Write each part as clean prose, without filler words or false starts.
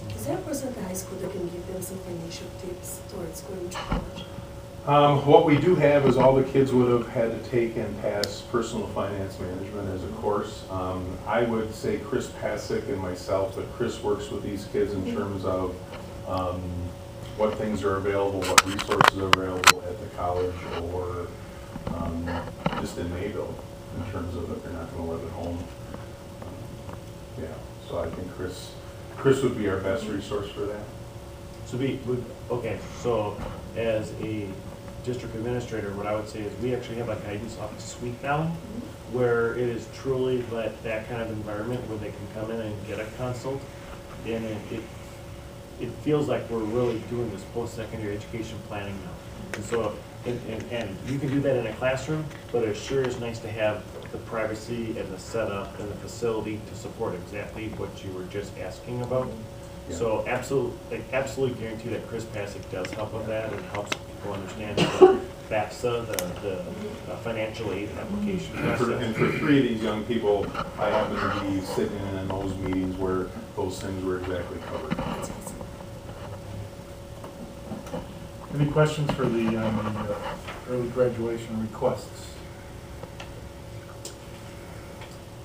Is there a person at the high school that can give them some financial tips towards going to college? What we do have is all the kids would have had to take and pass personal finance management as a course. I would say Chris Pasick and myself, but Chris works with these kids in terms of what things are available, what resources are available at the college or just in Mayville in terms of if they're not going to live at home. Yeah, so I think Chris would be our best resource for that. So okay, so as a district administrator, what I would say is we actually have a guidance office suite now where it is truly that kind of environment where they can come in and get a consult. And it feels like we're really doing this post-secondary education planning now. And so, and you can do that in a classroom, but it sure is nice to have the privacy and the setup and the facility to support exactly what you were just asking about. Yeah. So absolutely guarantee that Chris Pasick does help with that and helps people understand the FAFSA, the financial aid application process. And for 3 of these young people, I happen to be sitting in those meetings where those things were exactly covered. Any questions for the early graduation requests?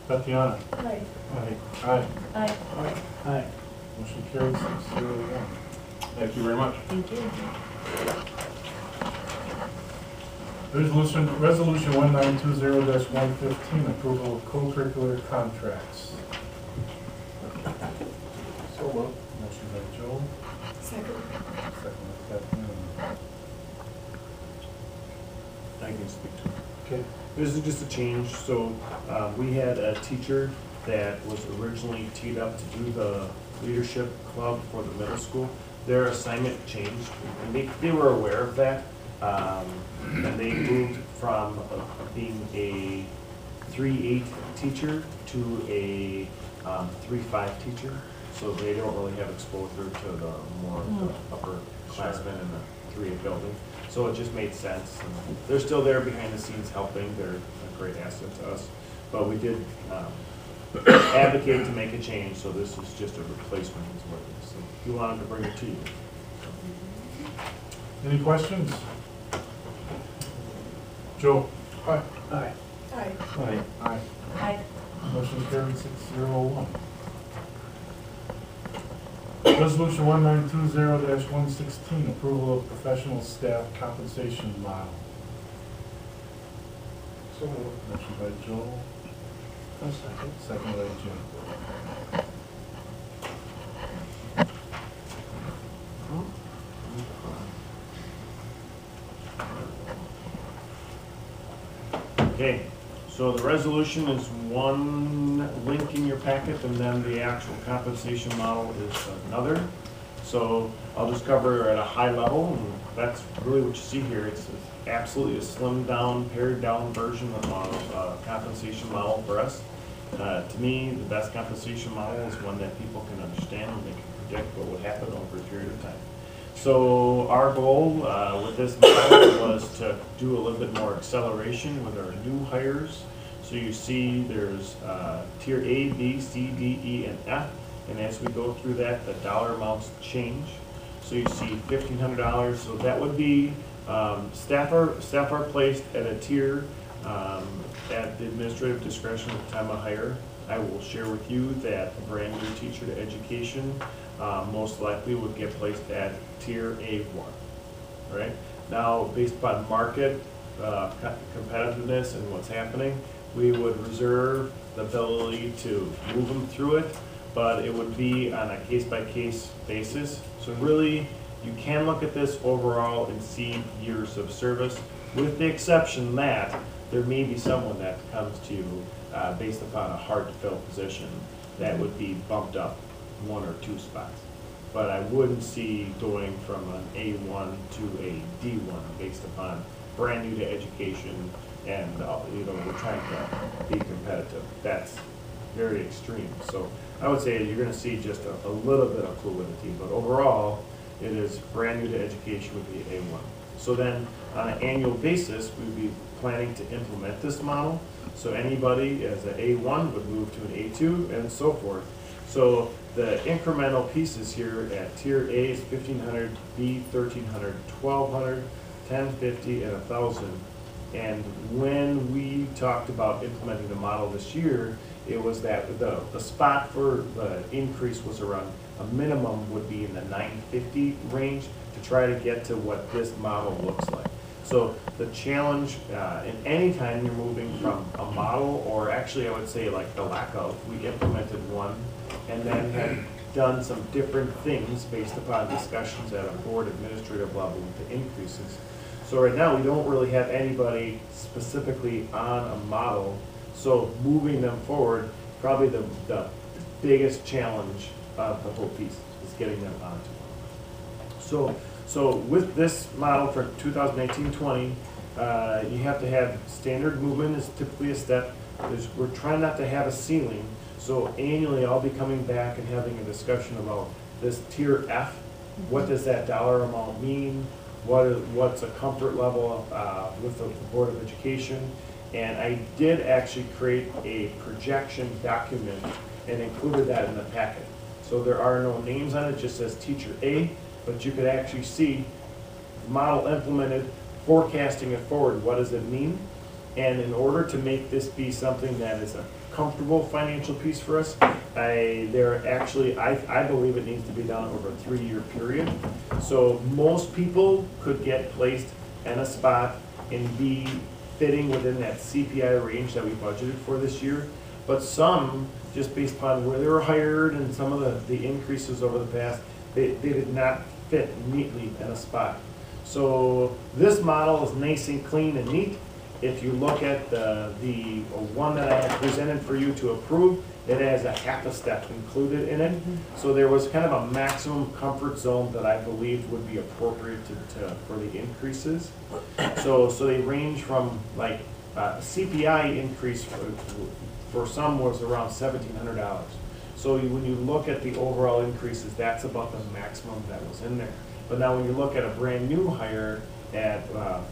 Tatiana? Aye. Aye. Aye. Aye. Aye. Motion carries 6-0-1. Thank you very much. Thank you. Resolution 1920-115, approval of co-curricular contracts. So moved. Motion by Joel, Second. second by Kathleen. I can speak to it. Okay. This is just a change. So we had a teacher that was originally teed up to do the leadership club for the middle school. Their assignment changed, and they were aware of that. And they moved from being a 3-8 teacher to a 3-5 teacher. So they don't really have exposure to the more of the upper classmen in the 3-8 building. So it just made sense. And they're still there behind the scenes helping. They're a great asset to us. But we did advocate to make a change, so this is just a replacement is what it is. So we wanted to bring it to you. Any questions? Joe? Aye. Aye. Aye. Aye. Aye. Motion carried 6-0-1. Resolution 1920-116, approval of professional staff compensation model. So moved. Motion by Joel. Second. Second by Jim. Okay, so the resolution is one link in your packet, and then the actual compensation model is another. So I'll just cover at a high level, and that's really what you see here. It's absolutely a slimmed down, pared down version of compensation model for us. To me, the best compensation model is one that people can understand and they can predict what would happen over a period of time. So our goal with this model was to do a little bit more acceleration with our new hires. So you see there's tier A, B, C, D, E, and F. And as we go through that, the dollar amounts change. So you see $1,500. So that would be staff are placed at a tier at the administrative discretion at the time of hire. I will share with you that a brand new teacher to education most likely would get placed at tier A1. All right. Now, based upon market competitiveness and what's happening, we would reserve the ability to move them through it, but it would be on a case-by-case basis. So really, you can look at this overall and see years of service, with the exception that there may be someone that comes to you based upon a hard-to-fill position that would be bumped up 1 or 2 spots. But I wouldn't see going from an A1 to a D1 based upon brand new to education and we're trying to be competitive. That's very extreme. So I would say you're going to see just a little bit of fluidity, but overall it is brand new to education would be A1. So then on an annual basis, we'd be planning to implement this model. So anybody as an A1 would move to an A2 and so forth. So the incremental pieces here at tier A is 1,500, B 1,300, 1,200, 1,050, and 1,000. And when we talked about implementing the model this year, it was that the spot for the increase was around, a minimum would be in the 950 range to try to get to what this model looks like. So the challenge, in any time you're moving from a model, or actually I would say like the lack of, we implemented one and then had done some different things based upon discussions at a board administrative level with the increases. So right now, we don't really have anybody specifically on a model, so moving them forward, probably the biggest challenge of the whole piece is getting them onto one. So with this model for 2018-20, you have to have standard movement is typically a step. We're trying not to have a ceiling, so annually I'll be coming back and having a discussion about this tier F. What does that dollar amount mean? What's a comfort level with the Board of Education? And I did actually create a projection document and included that in the packet. So there are no names on it, just says teacher A, but you could actually see model implemented, forecasting it forward, what does it mean? And in order to make this be something that is a comfortable financial piece for us, I believe it needs to be done over a 3-year period. So most people could get placed in a spot and be fitting within that CPI range that we budgeted for this year. But some, just based upon where they were hired and some of the increases over the past, they did not fit neatly in a spot. So this model is nice and clean and neat. If you look at the one that I have presented for you to approve, it has a half a step included in it. So there was kind of a maximum comfort zone that I believed would be appropriate for the increases. So they range from like CPI increase for some was around $1,700. So when you look at the overall increases, that's about the maximum that was in there. But now when you look at a brand new hire at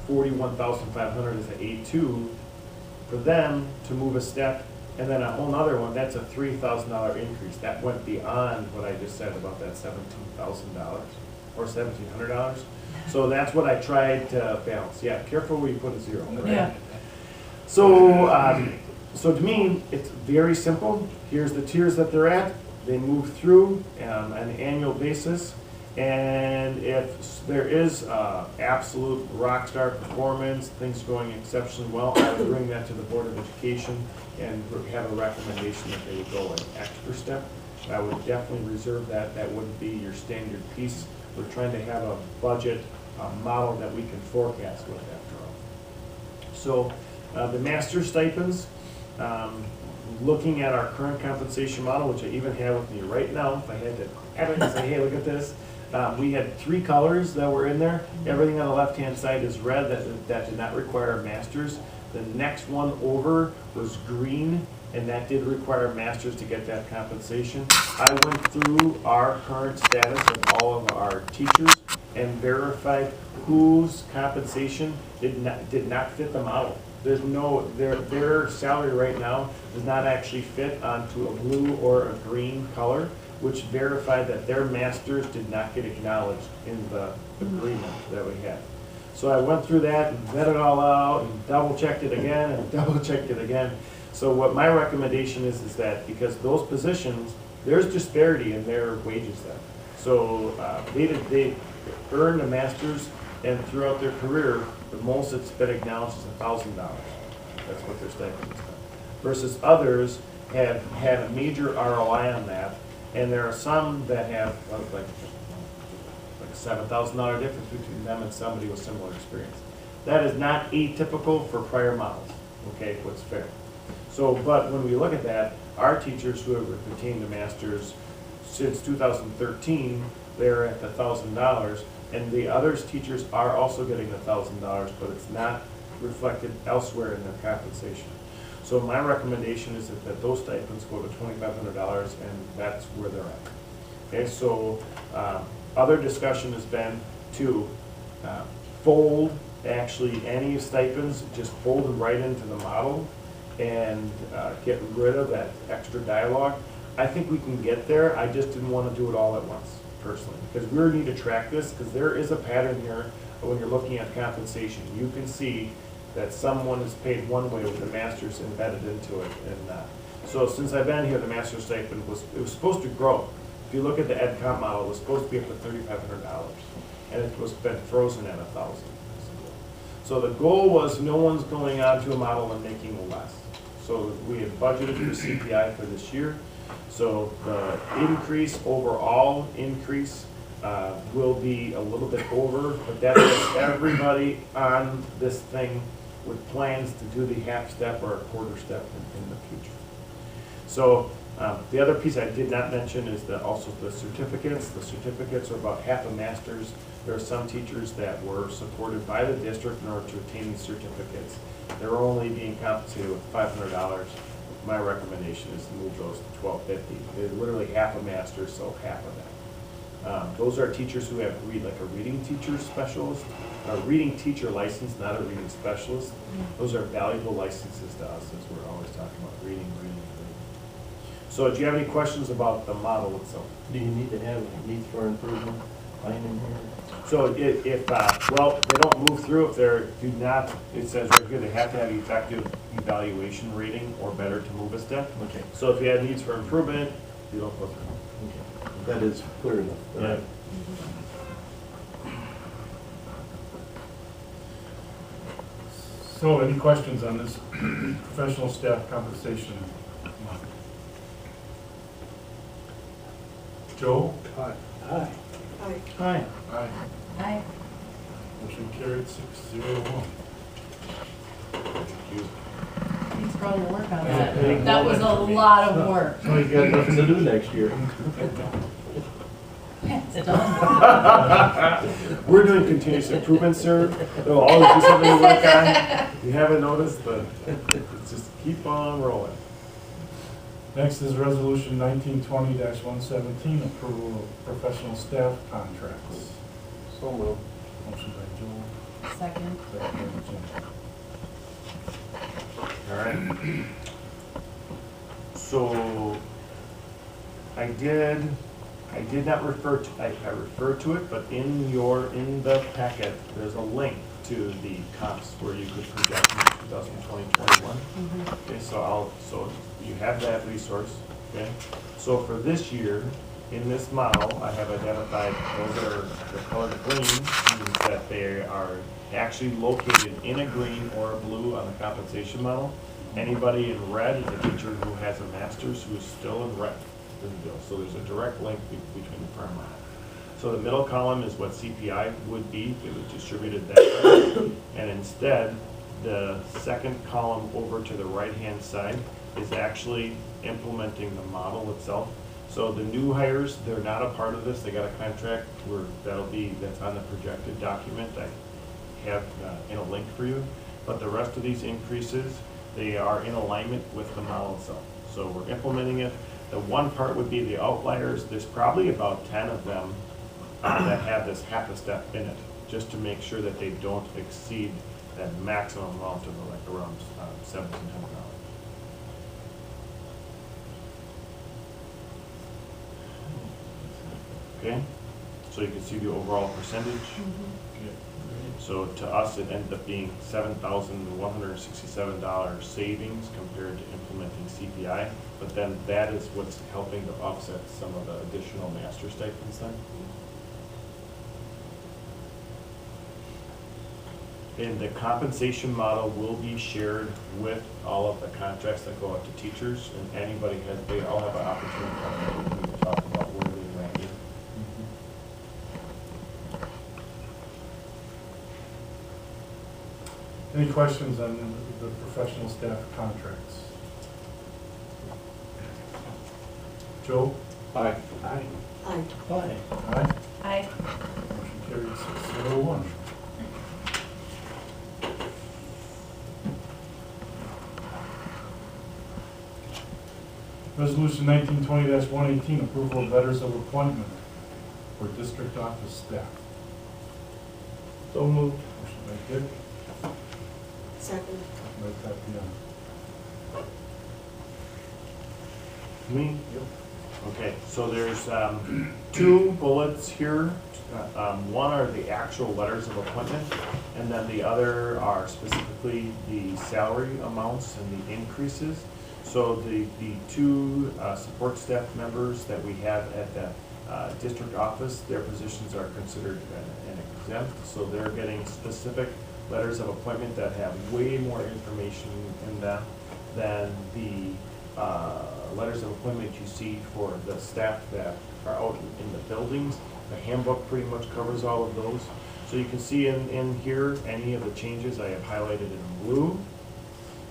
$41,500 as an A2, for them to move a step, and then a whole nother one, that's a $3,000 increase. That went beyond what I just said about that $17,000 or $1,700. So that's what I tried to balance. Yeah, careful where you put a zero. Right? Yeah. So to me, it's very simple. Here's the tiers that they're at. They move through on an annual basis. And if there is absolute rock star performance, things going exceptionally well, I would bring that to the Board of Education and have a recommendation that they would go an extra step. I would definitely reserve that. That wouldn't be your standard piece. We're trying to have a budget model that we can forecast with after all. So the master stipends, looking at our current compensation model, which I even have with me right now, if I had to have it and say, hey, look at this. We had 3 colors that were in there. Everything on the left-hand side is red, that did not require a master's. The next one over was green, and that did require a master's to get that compensation. I went through our current status of all of our teachers and verified whose compensation did not fit the model. There's no, their salary right now does not actually fit onto a blue or a green color, which verified that their masters did not get acknowledged in the agreement that we had. So I went through that and vetted it all out and double-checked it again and double-checked it again. So what my recommendation is that because those positions, there's disparity in their wages then. So they earned a master's, and throughout their career, the most it's been acknowledged is $1,000. That's what their stipend is. Versus others have had a major ROI on that. And there are some that have like $7,000 difference between them and somebody with similar experience. That is not atypical for prior models, okay, what's fair. So, but when we look at that, our teachers who have retained a master's since 2013, they're at the $1,000, and the others teachers are also getting the $1,000, but it's not reflected elsewhere in their compensation. So my recommendation is that those stipends go to $2,500, and that's where they're at. Okay, so other discussion has been to fold actually any stipends, just fold them right into the model and get rid of that extra dialogue. I think we can get there, I just didn't want to do it all at once, personally, because we really need to track this, because there is a pattern here, when you're looking at compensation, you can see that someone is paid one way with the master's embedded into it, and so since I've been here, the master's stipend was supposed to grow. If you look at the ed comp model, it was supposed to be up to $3,500, and it was been frozen at $1,000. So the goal was no one's going on to a model and making less. So we had budgeted for CPI for this year. So the increase, overall increase, will be a little bit over, but that is everybody on this thing with plans to do the half step or a quarter step in the future. So the other piece I did not mention is also the certificates. The certificates are about half a master's. There are some teachers that were supported by the district in order to obtain these certificates. They're only being compensated with $500. My recommendation is to move those to $1,250. They're literally half a master's, so half of that. Those are teachers who have like a reading teacher specialist, a reading teacher license, not a reading specialist. Those are valuable licenses to us, as we're always talking about reading. So do you have any questions about the model itself? Do you need to have needs for improvement line in here? So if well, they don't move through if they do not, it says right here, they have to have effective evaluation rating or better to move a step. Okay. So if you have needs for improvement, you don't go through. Okay. That is clear enough. Yeah. So any questions on this professional staff compensation? Joe? Aye. Aye. Aye. Aye. Aye. Motion carried 6-0-1. Thanks for all your work on Yeah. that. That was a lot of work. So you got nothing to do next year. It's done. We're doing continuous improvement, sir. There'll always be something to work on. You haven't noticed, but just keep on rolling. Next is resolution 1920-117, approval of professional staff contracts. So moved. Motion by Joel, Second. second by Jim. All right. So I did not refer to, I referred to it, but in the packet, there's a link to the comps where you could project in 2020-21. Okay, so you have that resource, okay? So for this year, in this model, I have identified those that are the color green, means that they are actually located in a green or a blue on the compensation model. Anybody in red is a teacher who has a master's who is still in red in the bill. So there's a direct link between the firm model. So the middle column is what CPI would be. It was distributed that way. And instead, the second column over to the right-hand side is actually implementing the model itself. So the new hires, they're not a part of this. They got a contract where that's on the projected document. I have in a link for you. But the rest of these increases, they are in alignment with the model itself. So we're implementing it. The one part would be the outliers. There's probably about 10 of them that have this half a step in it, just to make sure that they don't exceed that maximum amount of like around $1,700. Okay, so you can see the overall percentage. So to us, it ended up being $7,167 savings compared to implementing CPI, but then that is what's helping to offset some of the additional master stipends then. And the compensation model will be shared with all of the contracts that go out to teachers, and anybody they all have an opportunity to talk about where they rank it. Any questions on the professional staff contracts? Joe? Aye. Aye. Aye. Aye. Aye. Motion carried 6-0-1. Resolution 1920-118, approval of letters of appointment for district office staff. So moved. Motion by Dick, Second. second by Tatiana. Me? Yep. Okay, so there's two bullets here. One are the actual letters of appointment, and then the other are specifically the salary amounts and the increases. So the two support staff members that we have at the district office, their positions are considered an exempt, so they're getting specific letters of appointment that have way more information in them than the letters of appointment you see for the staff that are out in the buildings. The handbook pretty much covers all of those. So you can see in here, any of the changes I have highlighted in blue.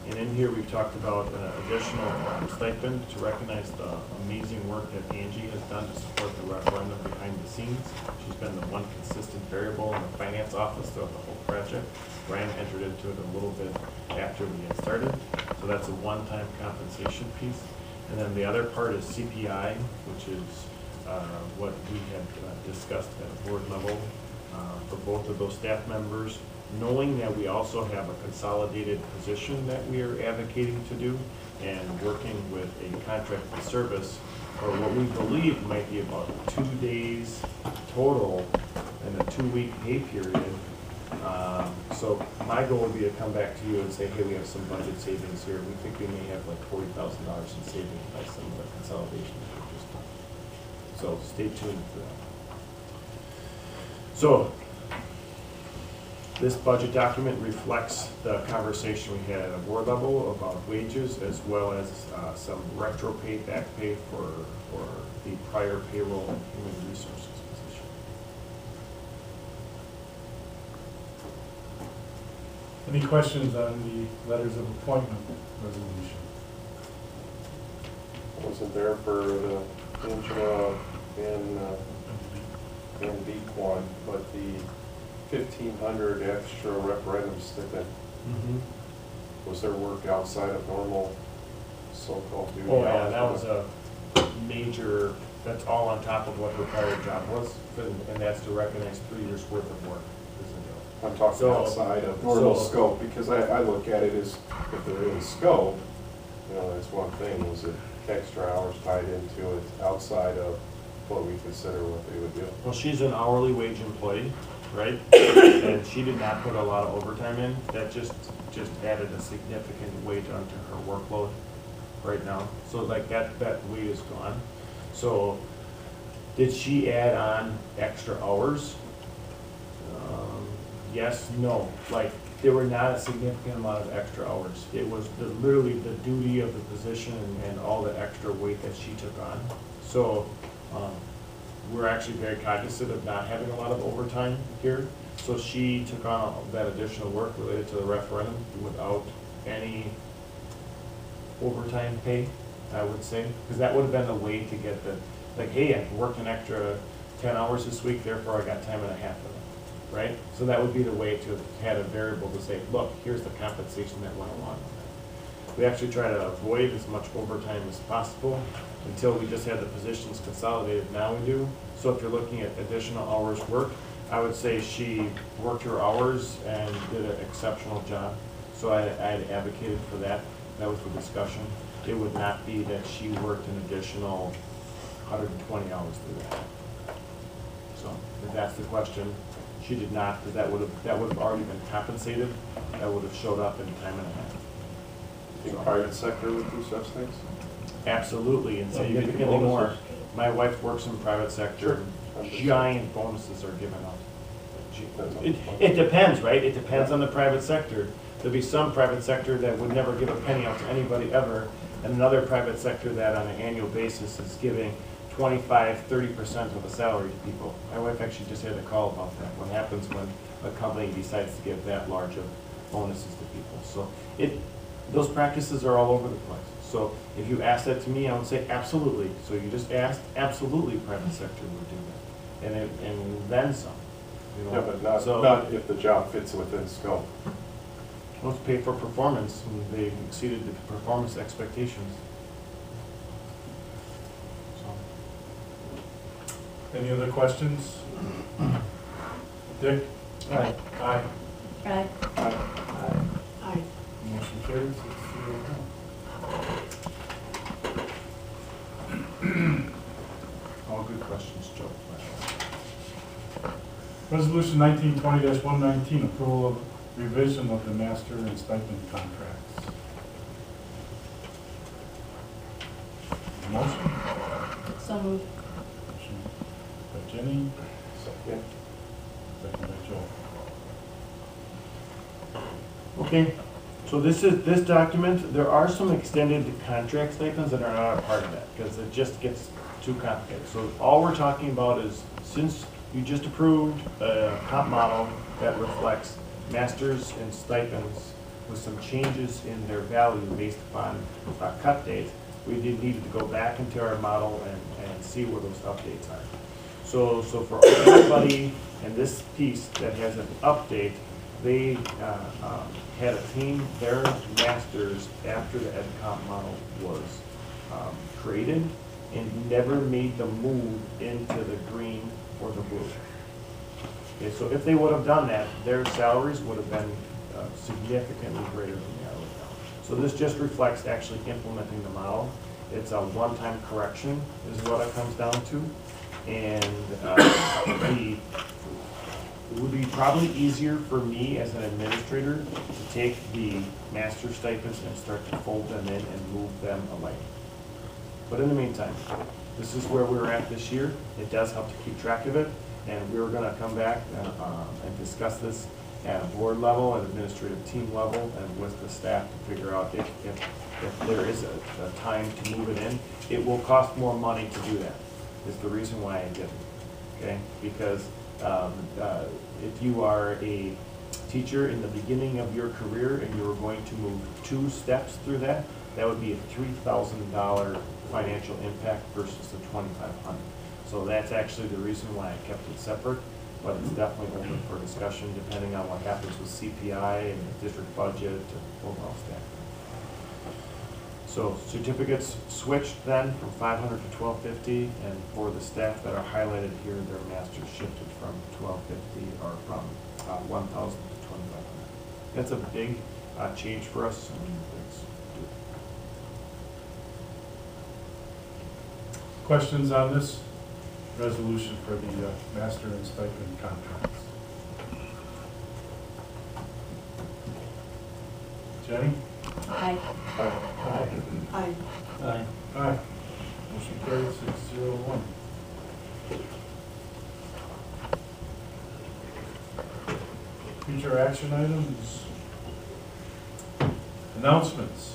And in here, we've talked about additional stipend to recognize the amazing work that Angie has done to support the referendum behind the scenes. She's been the one consistent variable in the finance office throughout the whole project. Brian entered into it a little bit after we had started. So that's a one-time compensation piece. And then the other part is CPI, which is what we had discussed at a board level for both of those staff members, knowing that we also have a consolidated position that we are advocating to do and working with a contracted service for what we believe might be about 2 days total in a 2-week pay period. So my goal would be to come back to you and say, hey, we have some budget savings here. We think we may have like $40,000 in savings by some of the consolidation that we've just done. So stay tuned for that. So this budget document reflects the conversation we had at a board level about wages, as well as some retro pay, back pay for the prior payroll and human resources position. Any questions on the letters of appointment resolution? Wasn't there for the Angela and Beak one, but the 1,500 extra referendum stipend, was there work outside of normal so-called duty? Oh yeah, that was a major, that's all on top of what her prior job was, and that's to recognize 3 years worth of work. I'm talking So- outside of normal so- scope, because I look at it as, if they're in scope, you know, that's one thing, was it extra hours tied into it outside of what we consider what they would do? Well, she's an hourly wage employee, right? And she did not put a lot of overtime in. That just added a significant weight onto her workload right now. So like that weight is gone. So did she add on extra hours? Yes, no. Like there were not a significant amount of extra hours. It was literally the duty of the position and all the extra weight that she took on. So we're actually very cognizant of not having a lot of overtime here. So she took on that additional work related to the referendum without any overtime pay, I would say. Because that would have been the way to get the, like, hey, I worked an extra 10 hours this week, therefore I got time and a half of it, right? So that would be the way to have had a variable to say, look, here's the compensation that went along with that. We actually try to avoid as much overtime as possible until we just had the positions consolidated. Now we do. So if you're looking at additional hours worked, I would say she worked her hours and did an exceptional job. So I had advocated for that. That was the discussion. It would not be that she worked an additional 120 hours through that. So if that's the question, she did not, because that would have already been compensated. That would have showed up in time and a half. You think private sector would do such things? Absolutely, and significantly more. My wife works in the private sector. Giant bonuses are given out. It depends, right? It depends on the private sector. There'll be some private sector that would never give a penny out to anybody ever, and another private sector that on an annual basis is giving 25, 30% of the salary to people. My wife actually just had a call about that. What happens when a company decides to give that large of bonuses to people? So those practices are all over the place. So if you ask that to me, I would say absolutely. So you just asked, absolutely private sector would do that. And then some. You know? Yeah, but not if the job fits within scope. Let's pay for performance, and they exceeded the performance expectations. So. Any other questions? Dick? Aye. Aye. Aye. Aye. Motion carries 6-0. Resolution 1920-119, approval of revision of the master and stipend contracts. Motion? So moved. Motion by Jenny, Second. second by Joel. Okay, so this document, there are some extended contract stipends that are not a part of that, because it just gets too complicated. So all we're talking about is, since you just approved a comp model that reflects masters and stipends with some changes in their value based upon cut date, we needed to go back into our model and see where those updates are. So for everybody in this piece that has an update, they had attained their masters after the ed comp model was created and never made the move into the green or the blue. Okay, so if they would have done that, their salaries would have been significantly greater than they are right now. So this just reflects actually implementing the model. It's a one-time correction is what it comes down to. And it would be probably easier for me as an administrator to take the master stipends and start to fold them in and move them away. But in the meantime, this is where we're at this year. It does help to keep track of it, and we're gonna come back and discuss this at a board level, at administrative team level, and with the staff to figure out if there is a time to move it in. It will cost more money to do that, is the reason why I didn't, okay? Because if you are a teacher in the beginning of your career and you were going to move 2 steps through that, that would be a $3,000 financial impact versus the $2,500. So that's actually the reason why I kept it separate, but it's definitely open for discussion depending on what happens with CPI and the district budget and overall staff. So certificates switched then from 500 to 1250, and for the staff that are highlighted here, their masters shifted from 1250 or from 1,000 to 2,500. That's a big change for us. Questions on this resolution for the master and stipend contracts? Jenny? Aye. Aye. Aye. Aye. Aye. Motion carried 601. Future action items. Announcements.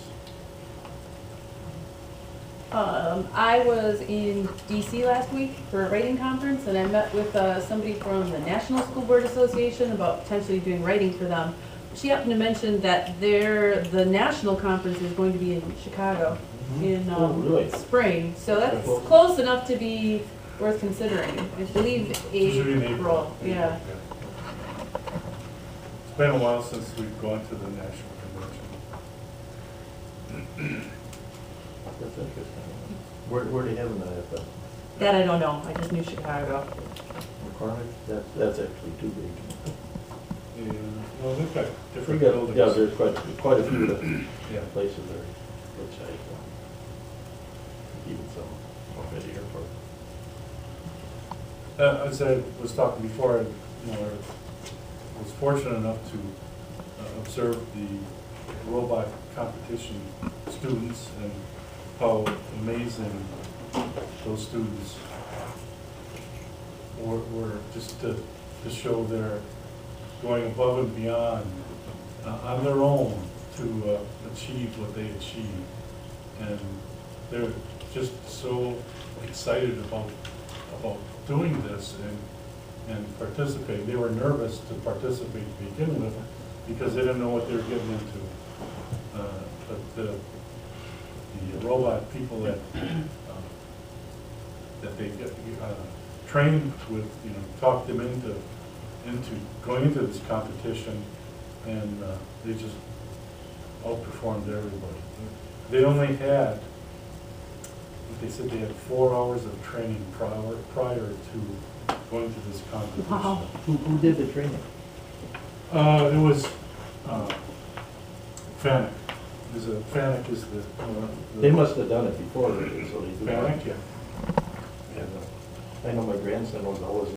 I was in DC last week for a writing conference, and I met with somebody from the National School Board Association about potentially doing writing for them. She happened to mention that the national conference is going to be in Chicago in really? spring, so that's close enough to be worth considering. I believe Usually in April, yeah. It's been a while since we've gone to the national convention. That's interesting. Where are they having that at the That I don't know, I just knew Chicago. McCormick? That's actually too big. Yeah, well, they've got We different got, buildings. yeah, there's quite a few of the Yeah. places that are good size. Even some already airport. As I was talking before, I was fortunate enough to observe the robot competition students and how amazing those students were just to show their going above and beyond on their own to achieve what they achieved. And they're just so excited about doing this and participating. They were nervous to participate to begin with because they didn't know what they were getting into. But the robot people that they get trained with, talked them into going into this competition, and they just outperformed everybody. They only had, they said they had 4 hours of training prior to going to this competition. Wow. Who did the training? It was FANUC. FANUC is the They must have done it before, so they do. FANUC, yeah. And I know my grandson was always